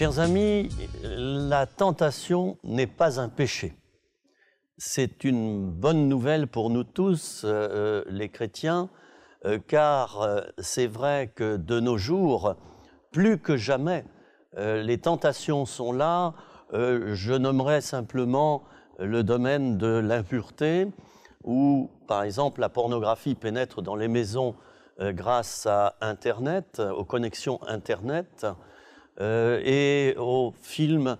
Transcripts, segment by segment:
Chers amis, la tentation n'est pas un péché. C'est une bonne nouvelle pour nous tous, les chrétiens, car c'est vrai que de nos jours, plus que jamais, les tentations sont là. Je nommerai simplement le domaine de l'impureté, où, par exemple, la pornographie pénètre dans les maisons grâce à Internet, aux connexions Internet, et aux films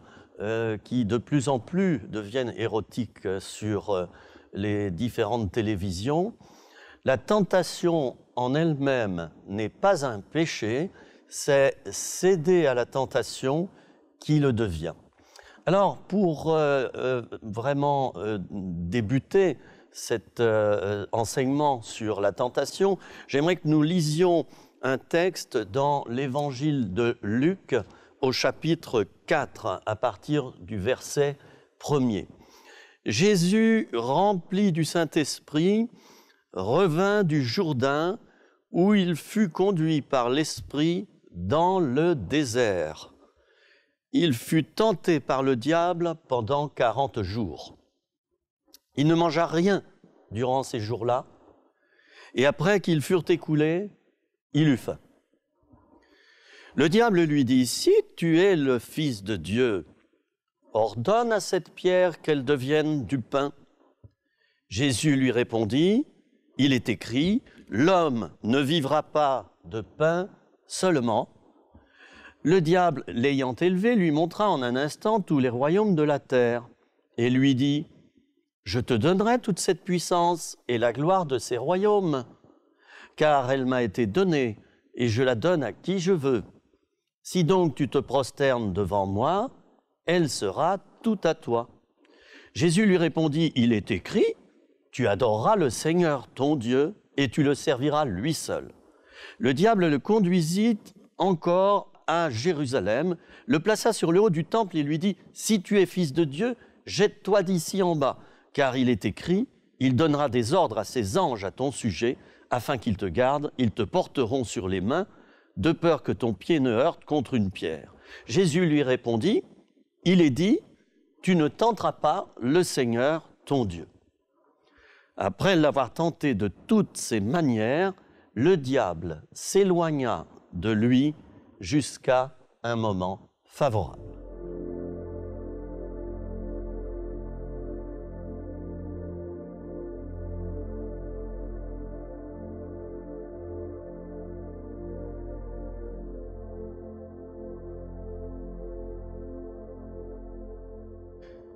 qui de plus en plus deviennent érotiques sur les différentes télévisions. La tentation en elle-même n'est pas un péché, c'est céder à la tentation qui le devient. Alors, pour vraiment débuter cet enseignement sur la tentation, j'aimerais que nous lisions un texte dans l'évangile de Luc au chapitre 4, à partir du verset 1er. Jésus, rempli du Saint-Esprit, revint du Jourdain, où il fut conduit par l'Esprit dans le désert. Il fut tenté par le diable pendant 40 jours. Il ne mangea rien durant ces jours-là, et après qu'ils furent écoulés, il eut faim. Le diable lui dit, « Si tu es le Fils de Dieu, ordonne à cette pierre qu'elle devienne du pain. » Jésus lui répondit, « Il est écrit, l'homme ne vivra pas de pain seulement. » Le diable, l'ayant élevé, lui montra en un instant tous les royaumes de la terre et lui dit, « Je te donnerai toute cette puissance et la gloire de ces royaumes, car elle m'a été donnée et je la donne à qui je veux. Si donc tu te prosternes devant moi, elle sera tout à toi. » Jésus lui répondit, « Il est écrit, tu adoreras le Seigneur ton Dieu et tu le serviras lui seul. » Le diable le conduisit encore à Jérusalem, le plaça sur le haut du temple et lui dit, « Si tu es fils de Dieu, jette-toi d'ici en bas, car il est écrit, il donnera des ordres à ses anges à ton sujet, afin qu'ils te gardent, ils te porteront sur les mains, de peur que ton pied ne heurte contre une pierre. » Jésus lui répondit, « Il est dit, tu ne tenteras pas le Seigneur ton Dieu. » Après l'avoir tenté de toutes ses manières, le diable s'éloigna de lui jusqu'à un moment favorable.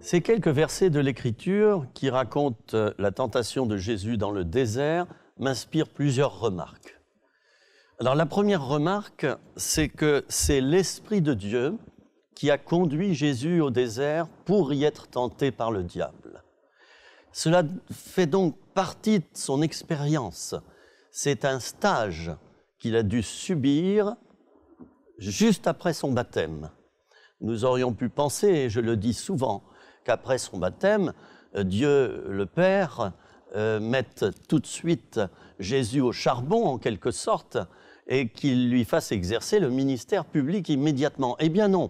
Ces quelques versets de l'Écriture qui racontent la tentation de Jésus dans le désert m'inspirent plusieurs remarques. Alors la première remarque, c'est que c'est l'Esprit de Dieu qui a conduit Jésus au désert pour y être tenté par le diable. Cela fait donc partie de son expérience. C'est un stage qu'il a dû subir juste après son baptême. Nous aurions pu penser, et je le dis souvent, qu'après son baptême, Dieu le Père mette tout de suite Jésus au charbon, en quelque sorte, et qu'il lui fasse exercer le ministère public immédiatement. Eh bien non,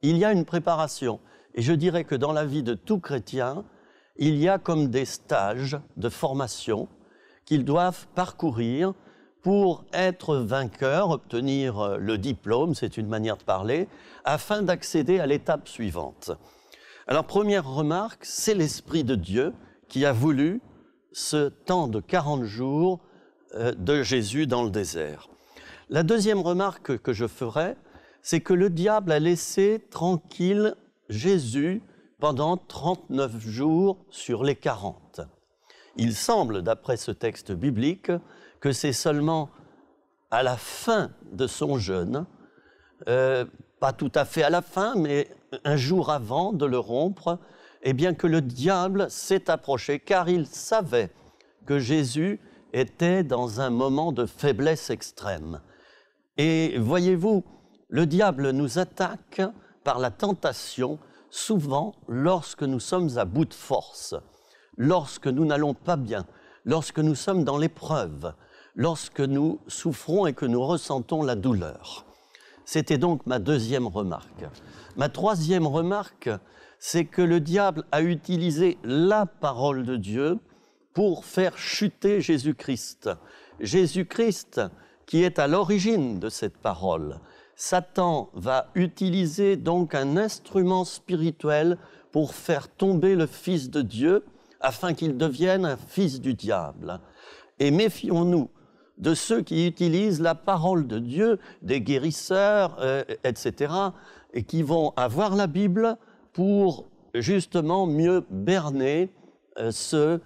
il y a une préparation. Et je dirais que dans la vie de tout chrétien, il y a comme des stages de formation qu'ils doivent parcourir pour être vainqueurs, obtenir le diplôme, c'est une manière de parler, afin d'accéder à l'étape suivante. Alors, première remarque, c'est l'Esprit de Dieu qui a voulu ce temps de 40 jours de Jésus dans le désert. La deuxième remarque que je ferai, c'est que le diable a laissé tranquille Jésus pendant 39 jours sur les 40. Il semble, d'après ce texte biblique, que c'est seulement à la fin de son jeûne, pas tout à fait à la fin, mais un jour avant de le rompre, eh bien que le diable s'est approché, car il savait que Jésus était dans un moment de faiblesse extrême. Et voyez-vous, le diable nous attaque par la tentation, souvent lorsque nous sommes à bout de force, lorsque nous n'allons pas bien, lorsque nous sommes dans l'épreuve, lorsque nous souffrons et que nous ressentons la douleur. C'était donc ma deuxième remarque. Ma troisième remarque, c'est que le diable a utilisé la parole de Dieu pour faire chuter Jésus-Christ. Jésus-Christ qui est à l'origine de cette parole. Satan va utiliser donc un instrument spirituel pour faire tomber le Fils de Dieu afin qu'il devienne un fils du diable. Et méfions-nous de ceux qui utilisent la parole de Dieu, des guérisseurs, etc., et qui vont avoir la Bible pour justement mieux berner ceux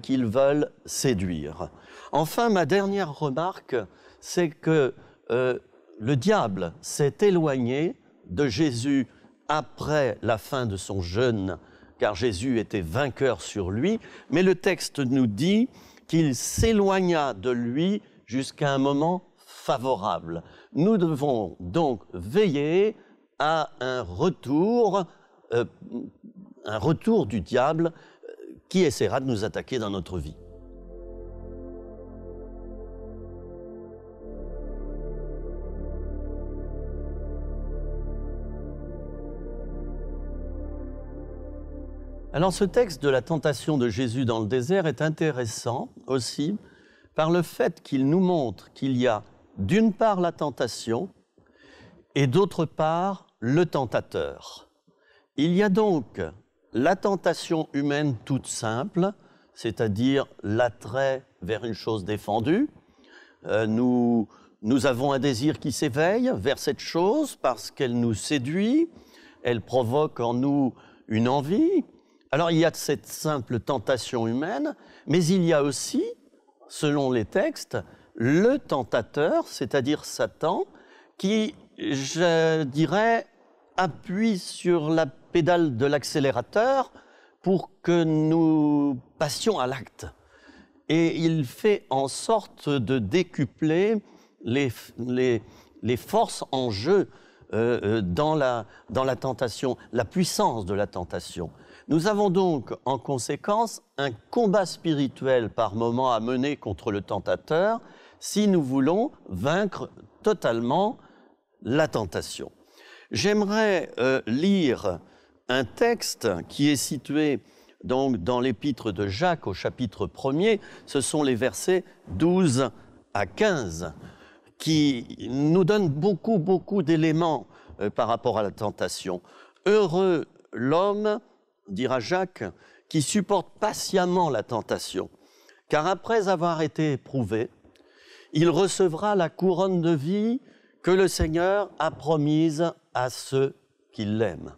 qu'ils veulent séduire. Enfin, ma dernière remarque, c'est que le diable s'est éloigné de Jésus après la fin de son jeûne, car Jésus était vainqueur sur lui, mais le texte nous dit qu'il s'éloigna de lui jusqu'à un moment favorable. Nous devons donc veiller à un retour du diable qui essaiera de nous attaquer dans notre vie. Alors ce texte de la tentation de Jésus dans le désert est intéressant aussi par le fait qu'il nous montre qu'il y a d'une part la tentation et d'autre part le tentateur. Il y a donc la tentation humaine toute simple, c'est-à-dire l'attrait vers une chose défendue. Nous avons un désir qui s'éveille vers cette chose parce qu'elle nous séduit, elle provoque en nous une envie. Alors il y a cette simple tentation humaine, mais il y a aussi, selon les textes, le tentateur, c'est-à-dire Satan, qui, je dirais, appuie sur la pédale de l'accélérateur pour que nous passions à l'acte. Et il fait en sorte de décupler les forces en jeu dans la tentation, la puissance de la tentation. Nous avons donc en conséquence un combat spirituel par moment à mener contre le tentateur si nous voulons vaincre totalement la tentation. J'aimerais lire un texte qui est situé donc dans l'épître de Jacques au chapitre 1er. Ce sont les versets 12 à 15 qui nous donnent beaucoup d'éléments par rapport à la tentation. Heureux l'homme, dira Jacques, qui supporte patiemment la tentation, car après avoir été éprouvé, il recevra la couronne de vie que le Seigneur a promise à ceux qui l'aiment.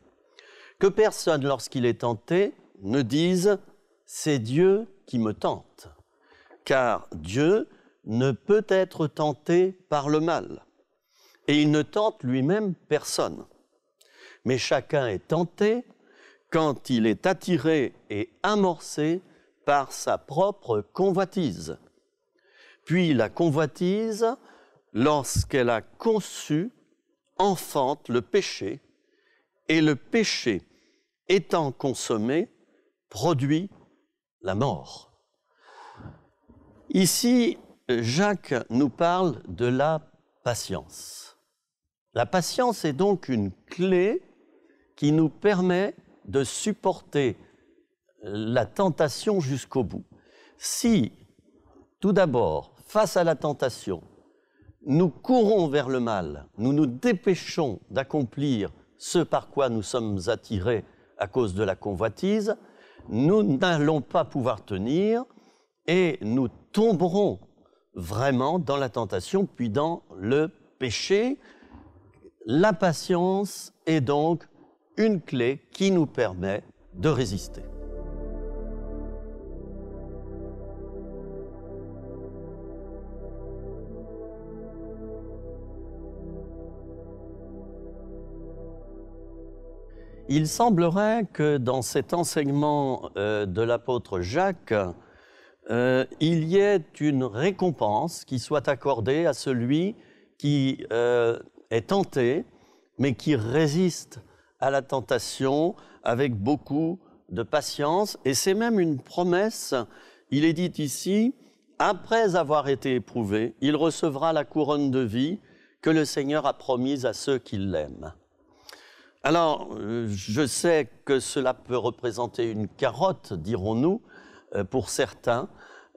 Que personne, lorsqu'il est tenté, ne dise « c'est Dieu qui me tente », car Dieu ne peut être tenté par le mal, et il ne tente lui-même personne. Mais chacun est tenté quand il est attiré et amorcé par sa propre convoitise. Puis la convoitise, lorsqu'elle a conçu, enfante le péché, et le péché, étant consommé, produit la mort. Ici, Jacques nous parle de la patience. La patience est donc une clé qui nous permet de supporter la tentation jusqu'au bout. Si, tout d'abord, face à la tentation, nous courons vers le mal, nous nous dépêchons d'accomplir ce par quoi nous sommes attirés à cause de la convoitise, nous n'allons pas pouvoir tenir et nous tomberons vraiment dans la tentation, puis dans le péché. La patience est donc une clé qui nous permet de résister. Il semblerait que dans cet enseignement de l'apôtre Jacques, il y ait une récompense qui soit accordée à celui qui est tenté, mais qui résiste à la tentation avec beaucoup de patience. Et c'est même une promesse, il est dit ici, après avoir été éprouvé, il recevra la couronne de vie que le Seigneur a promises à ceux qui l'aiment. Alors, je sais que cela peut représenter une carotte, dirons-nous, pour certains,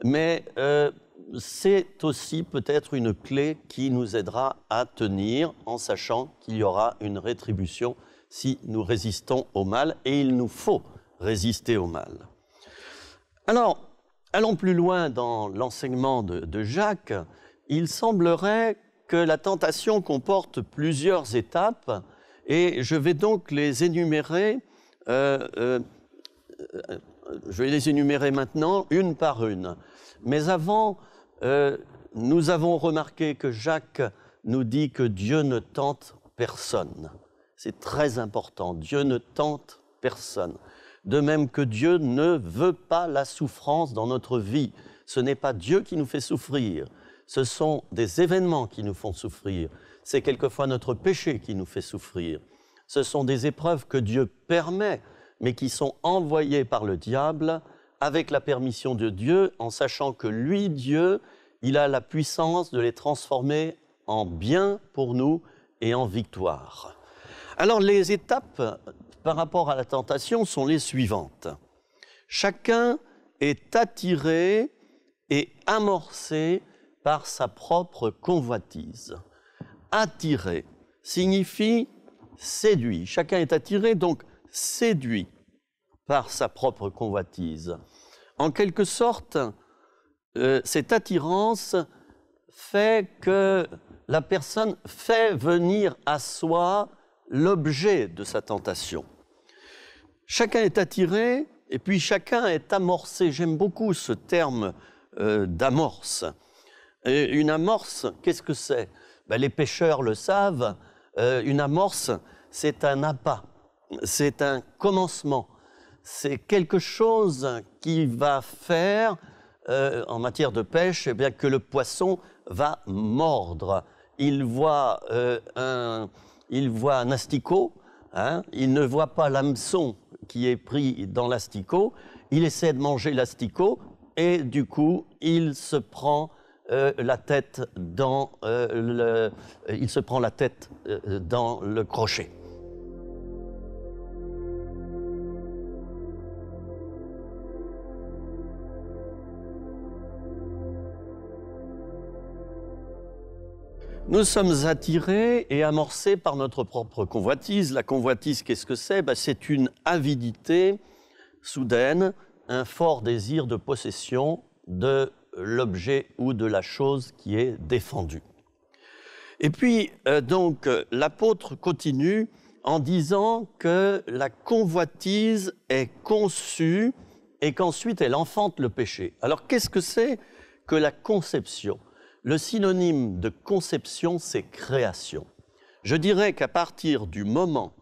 mais c'est aussi peut-être une clé qui nous aidera à tenir en sachant qu'il y aura une rétribution si nous résistons au mal, et il nous faut résister au mal. Alors, allons plus loin dans l'enseignement de Jacques. Il semblerait que la tentation comporte plusieurs étapes, et je vais donc les énumérer, je vais les énumérer maintenant une par une. Mais avant, nous avons remarqué que Jacques nous dit que Dieu ne tente personne. C'est très important, Dieu ne tente personne. De même que Dieu ne veut pas la souffrance dans notre vie. Ce n'est pas Dieu qui nous fait souffrir, ce sont des événements qui nous font souffrir. C'est quelquefois notre péché qui nous fait souffrir. Ce sont des épreuves que Dieu permet, mais qui sont envoyées par le diable avec la permission de Dieu, en sachant que lui, Dieu, il a la puissance de les transformer en bien pour nous et en victoire. Alors, les étapes par rapport à la tentation sont les suivantes. Chacun est attiré et amorcé par sa propre convoitise. Attiré signifie séduit. Chacun est attiré, donc séduit par sa propre convoitise. En quelque sorte, cette attirance fait que la personne fait venir à soi l'objet de sa tentation. Chacun est attiré et puis chacun est amorcé. J'aime beaucoup ce terme d'amorce. Une amorce, qu'est-ce que c'est? Les pêcheurs le savent, une amorce, c'est un appât, c'est un commencement. C'est quelque chose qui va faire, en matière de pêche, eh bien, que le poisson va mordre. Il voit un asticot, hein, il ne voit pas l'hameçon qui est pris dans l'asticot, il essaie de manger l'asticot et du coup, il se prend la tête dans le crochet. Nous sommes attirés et amorcés par notre propre convoitise. La convoitise, qu'est-ce que c'est? C'est une avidité soudaine, un fort désir de possession de l'objet ou de la chose qui est défendue. Et puis, donc, l'apôtre continue en disant que la convoitise est conçue et qu'ensuite elle enfante le péché. Alors, qu'est-ce que c'est que la conception? Le synonyme de conception, c'est création. Je dirais qu'à partir du moment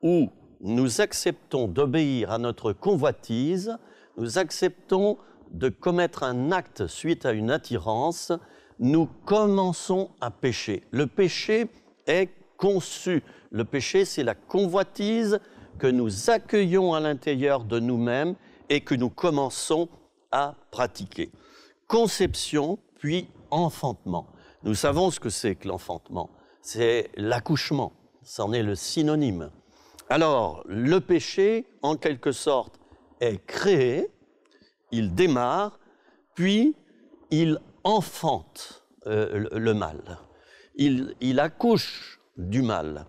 où nous acceptons d'obéir à notre convoitise, nous acceptons de commettre un acte suite à une attirance, nous commençons à pécher. Le péché est conçu. Le péché, c'est la convoitise que nous accueillons à l'intérieur de nous-mêmes et que nous commençons à pratiquer. Conception, puis enfantement. Nous savons ce que c'est que l'enfantement. C'est l'accouchement. C'en est le synonyme. Alors, le péché, en quelque sorte, est créé, il démarre, puis il enfante le mal. Il accouche du mal.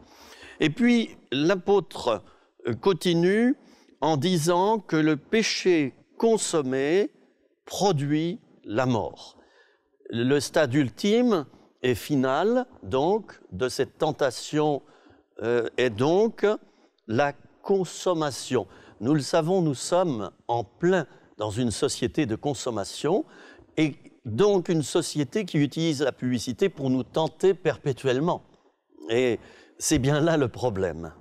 Et puis, l'apôtre continue en disant que le péché consommé produit la mort. Le stade ultime et final, donc, de cette tentation est donc la consommation. Nous le savons, nous sommes en plein dans une société de consommation et donc une société qui utilise la publicité pour nous tenter perpétuellement. Et c'est bien là le problème.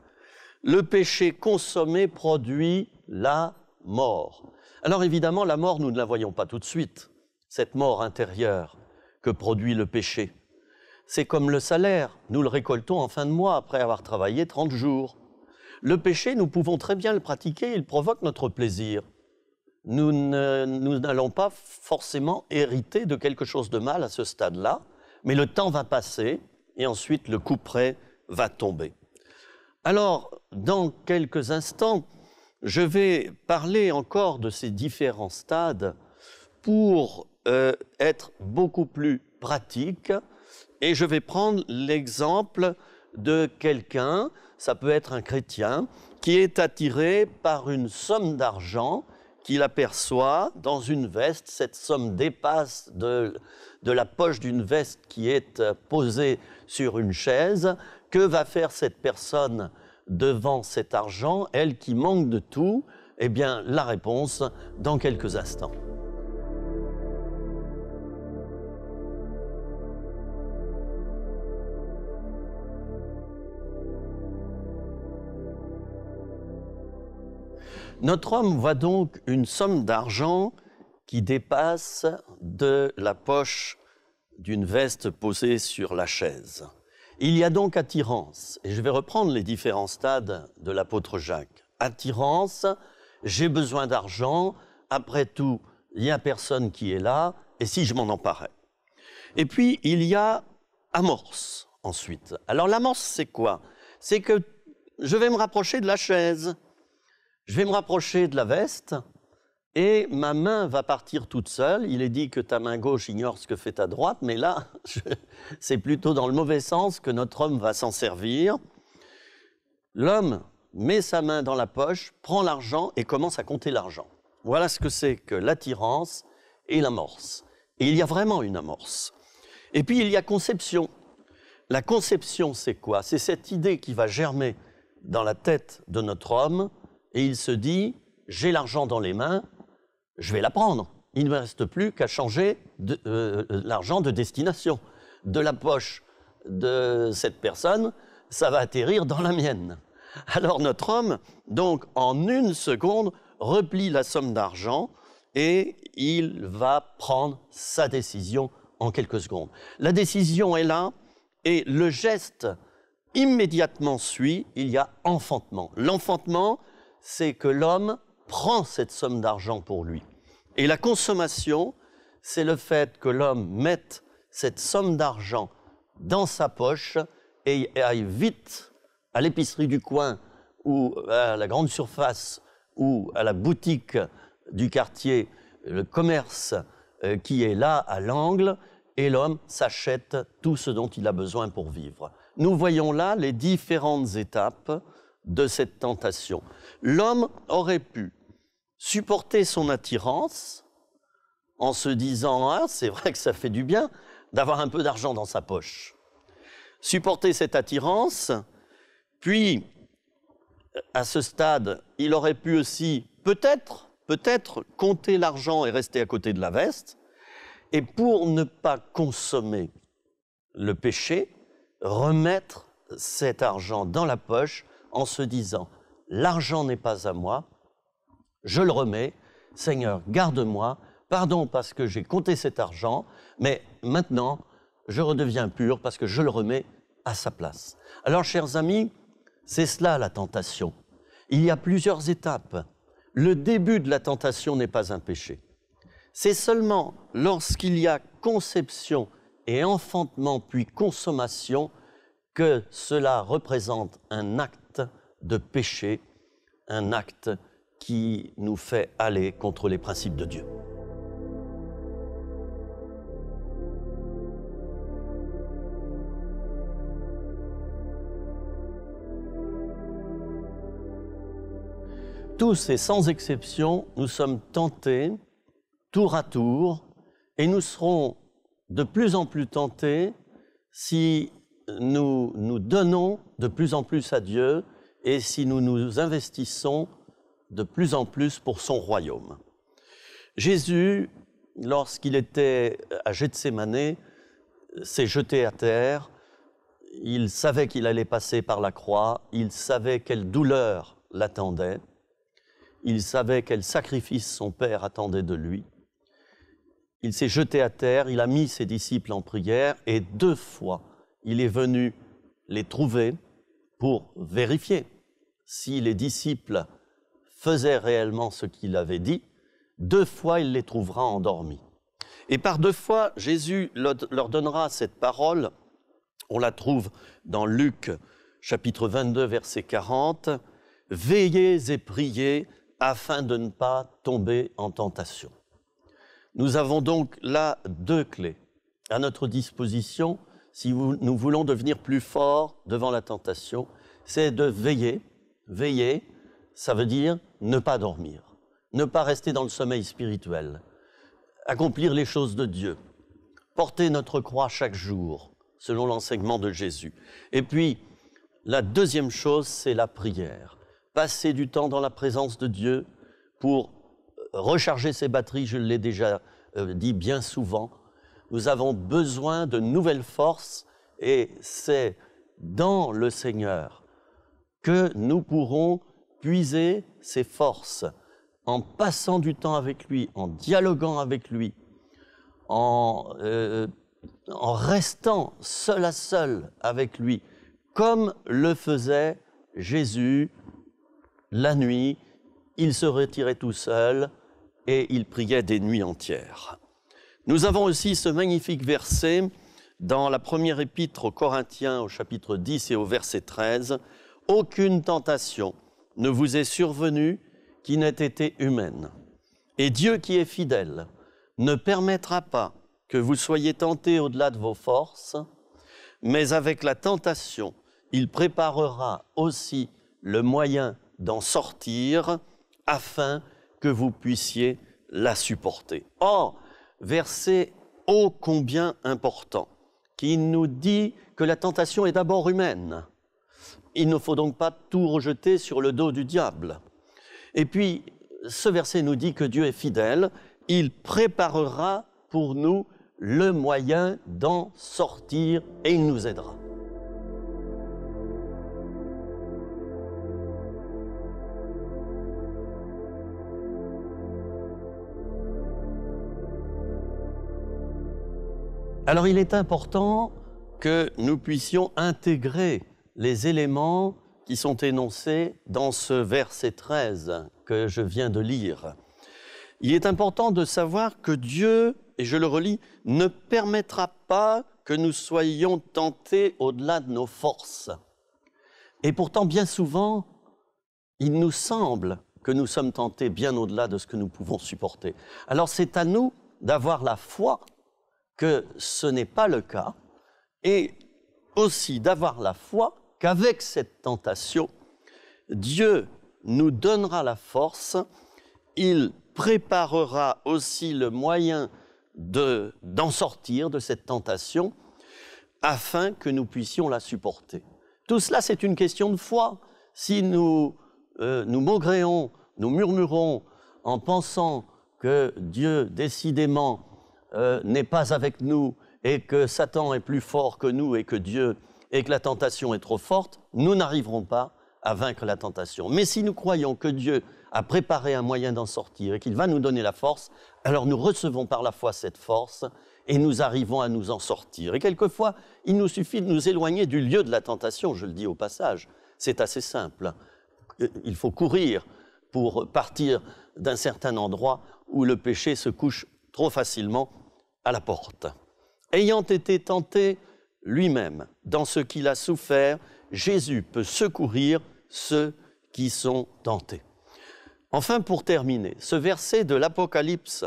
Le péché consommé produit la mort. Alors évidemment, la mort, nous ne la voyons pas tout de suite. Cette mort intérieure que produit le péché. C'est comme le salaire, nous le récoltons en fin de mois après avoir travaillé 30 jours. Le péché, nous pouvons très bien le pratiquer, il provoque notre plaisir. Nous n'allons pas forcément hériter de quelque chose de mal à ce stade-là, mais le temps va passer et ensuite le couperet va tomber. Alors, dans quelques instants, je vais parler encore de ces différents stades pour être beaucoup plus pratique, et je vais prendre l'exemple de quelqu'un, ça peut être un chrétien, qui est attiré par une somme d'argent qu'il aperçoit dans une veste. Cette somme dépasse de la poche d'une veste qui est posée sur une chaise. Que va faire cette personne devant cet argent, elle qui manque de tout? Eh bien, la réponse dans quelques instants. Notre homme voit donc une somme d'argent qui dépasse de la poche d'une veste posée sur la chaise. Il y a donc attirance, et je vais reprendre les différents stades de l'apôtre Jacques. Attirance, j'ai besoin d'argent, après tout, il n'y a personne qui est là, et si je m'en emparais? Et puis, il y a amorce, ensuite. Alors l'amorce, c'est quoi? C'est que je vais me rapprocher de la chaise, je vais me rapprocher de la veste, et ma main va partir toute seule. Il est dit que ta main gauche ignore ce que fait ta droite, mais là, c'est plutôt dans le mauvais sens que notre homme va s'en servir. L'homme met sa main dans la poche, prend l'argent et commence à compter l'argent. Voilà ce que c'est que l'attirance et l'amorce. Et il y a vraiment une amorce. Et puis, il y a conception. La conception, c'est quoi? C'est cette idée qui va germer dans la tête de notre homme, et il se dit, j'ai l'argent dans les mains, je vais la prendre. Il ne me reste plus qu'à changer l'argent de destination. De la poche de cette personne, ça va atterrir dans la mienne. Alors notre homme, donc en une seconde, replie la somme d'argent et il va prendre sa décision en quelques secondes. La décision est là et le geste immédiatement suit, il y a enfantement. L'enfantement, c'est que l'homme prend cette somme d'argent pour lui. Et la consommation, c'est le fait que l'homme mette cette somme d'argent dans sa poche et aille vite à l'épicerie du coin ou à la grande surface ou à la boutique du quartier, le commerce qui est là à l'angle, et l'homme s'achète tout ce dont il a besoin pour vivre. Nous voyons là les différentes étapes de cette tentation. L'homme aurait pu supporter son attirance en se disant « Ah, c'est vrai que ça fait du bien d'avoir un peu d'argent dans sa poche ». Supporter cette attirance, puis à ce stade, il aurait pu aussi peut-être compter l'argent et rester à côté de la veste, et pour ne pas consommer le péché, remettre cet argent dans la poche en se disant « L'argent n'est pas à moi, je le remets, Seigneur, garde-moi, pardon parce que j'ai compté cet argent, mais maintenant, je redeviens pur parce que je le remets à sa place. » Alors, chers amis, c'est cela la tentation. Il y a plusieurs étapes. Le début de la tentation n'est pas un péché. C'est seulement lorsqu'il y a conception et enfantement puis consommation que cela représente un acte de péché, un acte qui nous fait aller contre les principes de Dieu. Tous et sans exception, nous sommes tentés, tour à tour, et nous serons de plus en plus tentés si nous nous donnons de plus en plus à Dieu et si nous nous investissons de plus en plus pour son royaume. Jésus, lorsqu'il était à Gethsémanée, s'est jeté à terre. Il savait qu'il allait passer par la croix, il savait quelle douleur l'attendait, il savait quel sacrifice son Père attendait de lui. Il s'est jeté à terre, il a mis ses disciples en prière et 2 fois, il est venu les trouver pour vérifier si les disciples faisaient réellement ce qu'il avait dit. 2 fois, il les trouvera endormis. Et par 2 fois, Jésus leur donnera cette parole On la trouve dans Luc, chapitre 22, verset 40. « Veillez et priez afin de ne pas tomber en tentation. » Nous avons donc là deux clés à notre disposition si nous voulons devenir plus forts devant la tentation. C'est de veiller. Veiller, ça veut dire ne pas dormir, ne pas rester dans le sommeil spirituel, accomplir les choses de Dieu, porter notre croix chaque jour, selon l'enseignement de Jésus. Et puis, la deuxième chose, c'est la prière. Passer du temps dans la présence de Dieu pour recharger ses batteries, je l'ai déjà dit bien souvent. Nous avons besoin de nouvelles forces et c'est dans le Seigneur que nous pourrons puiser ces forces en passant du temps avec lui, en dialoguant avec lui, en restant seul à seul avec lui, comme le faisait Jésus la nuit. Il se retirait tout seul et il priait des nuits entières. Nous avons aussi ce magnifique verset dans la première épître aux Corinthiens, au chapitre 10 et au verset 13. « Aucune tentation ne vous est survenue qui n'ait été humaine. Et Dieu qui est fidèle ne permettra pas que vous soyez tentés au-delà de vos forces, mais avec la tentation, il préparera aussi le moyen d'en sortir afin que vous puissiez la supporter. » Or, verset ô combien important, qui nous dit que la tentation est d'abord humaine. Il ne faut donc pas tout rejeter sur le dos du diable. Et puis, ce verset nous dit que Dieu est fidèle, il préparera pour nous le moyen d'en sortir et il nous aidera. Alors il est important que nous puissions intégrer les éléments qui sont énoncés dans ce verset 13 que je viens de lire. Il est important de savoir que Dieu, et je le relis, ne permettra pas que nous soyons tentés au-delà de nos forces. Et pourtant, bien souvent, il nous semble que nous sommes tentés bien au-delà de ce que nous pouvons supporter. Alors c'est à nous d'avoir la foi que ce n'est pas le cas, et aussi d'avoir la foi qu'avec cette tentation, Dieu nous donnera la force, il préparera aussi le moyen d'en sortir de cette tentation, afin que nous puissions la supporter. Tout cela, c'est une question de foi. Si nous maugréons, nous murmurons en pensant que Dieu, décidément, n'est pas avec nous et que Satan est plus fort que nous et que Dieu et que la tentation est trop forte, nous n'arriverons pas à vaincre la tentation. Mais si nous croyons que Dieu a préparé un moyen d'en sortir et qu'il va nous donner la force, alors nous recevons par la foi cette force et nous arrivons à nous en sortir. Et quelquefois, il nous suffit de nous éloigner du lieu de la tentation, je le dis au passage. C'est assez simple. Il faut courir pour partir d'un certain endroit où le péché se couche trop facilement à la porte. Ayant été tenté lui-même dans ce qu'il a souffert, Jésus peut secourir ceux qui sont tentés. Enfin, pour terminer, ce verset de l'Apocalypse,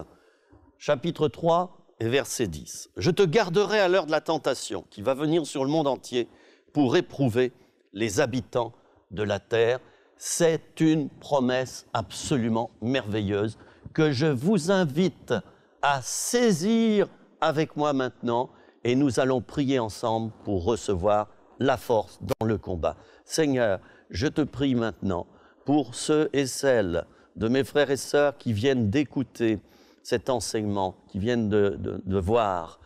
chapitre 3 et verset 10. « Je te garderai à l'heure de la tentation qui va venir sur le monde entier pour éprouver les habitants de la terre. » C'est une promesse absolument merveilleuse que je vous invite à saisir avec moi maintenant et nous allons prier ensemble pour recevoir la force dans le combat. Seigneur, je te prie maintenant pour ceux et celles de mes frères et sœurs qui viennent d'écouter cet enseignement, qui viennent de voir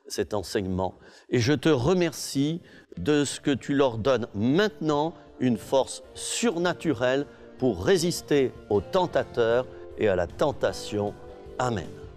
cet enseignement. Et je te remercie de ce que tu leur donnes maintenant une force surnaturelle pour résister aux tentateurs et à la tentation. Amen.